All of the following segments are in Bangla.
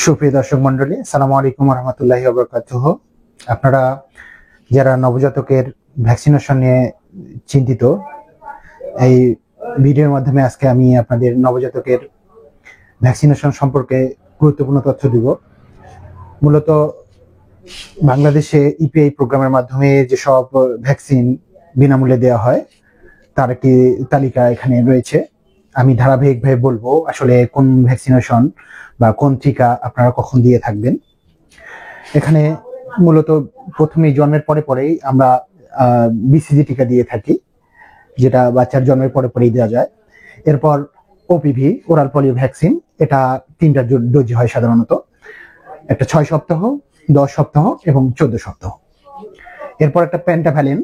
সুপ্রিয় দর্শক মন্ডলী, আসসালামু আলাইকুম ওয়া রাহমাতুল্লাহি ওয়া বারাকাতুহু। আপনারা যারা নবজাতকের ভ্যাকসিনেশন নিয়ে চিন্তিত, এই ভিডিওর মাধ্যমে আজকে আমি আপনাদের নবজাতকের ভ্যাকসিনেশন সম্পর্কে গুরুত্বপূর্ণ তথ্য দিব। মূলত বাংলাদেশে ইপিআই প্রোগ্রামের মাধ্যমে যেসব ভ্যাকসিন বিনামূল্যে দেওয়া হয় তার একটি তালিকা এখানে রয়েছে। আমি ধারাবাহিকভাবে বলবো আসলে কোন ভ্যাকসিনেশন বা কোন টিকা আপনারা কখন দিয়ে থাকবেন। এখানে মূলত প্রথমেই জন্মের পরেই আমরা বিসিজি টিকা দিয়ে থাকি, যেটা বাচ্চার জন্মের পরেই দেওয়া যায়। এরপর ওপিভি, ওরাল পোলিও ভ্যাকসিন, এটা 3টা ডোজ হয় সাধারণত, একটা 6 সপ্তাহ, 10 সপ্তাহ এবং 14 সপ্তাহ। এরপর একটা পেন্টাভ্যালিন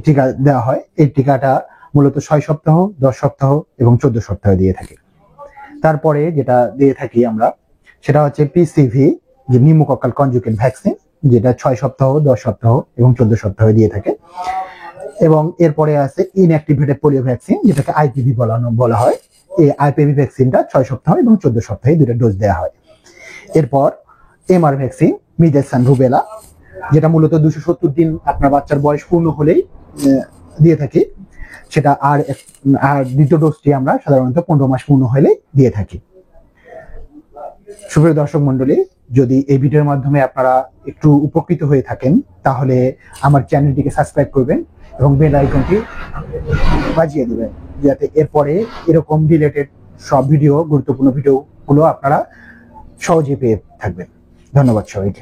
টিকা দেওয়া হয়। এই টিকাটা মূলত 6 সপ্তাহ, 10 সপ্তাহ এবং 14 সপ্তাহ দিয়ে থাকি। তারপরে যেটা দিয়ে থাকি আমরা সেটা হচ্ছে পিসিভি, যে নিউমোকক্কাল কনজুগেট ভ্যাকসিন, যেটা 6 সপ্তাহ, 10 সপ্তাহ এবং 14 সপ্তাহ দিয়ে থাকে। এবং এরপরে আছে ইনঅ্যাক্টিভেটেড পোলিও ভ্যাকসিন, যেটাকে আইপিভি বলা হয়। এই আইপিভি ভ্যাকসিনটা 6 সপ্তাহ এবং 14 সপ্তাহে 2টা ডোজ দেওয়া হয়। এরপর MR vaccine, measles and rubella, যেটা মূলত 270 দিন আপনার বাচ্চার বয়স পূর্ণ হলেই দিয়ে থাকি। সেটা আর দ্বিতীয় ডোজটি আমরা সাধারণত 15 মাস পূর্ণ হলে দিয়ে থাকি। সুপ্রিয় দর্শক মন্ডলী, যদি এই ভিডিওর মাধ্যমে আপনারা একটু উপকৃত হয়ে থাকেন তাহলে আমার চ্যানেলটিকে সাবস্ক্রাইব করবেন এবং বেল আইকনটি বাজিয়ে দেবেন, যাতে এরপরে এরকম রিলেটেড সব ভিডিও, গুরুত্বপূর্ণ ভিডিওগুলো আপনারা সহজেই পেয়ে থাকবেন। ধন্যবাদ সবাইকে।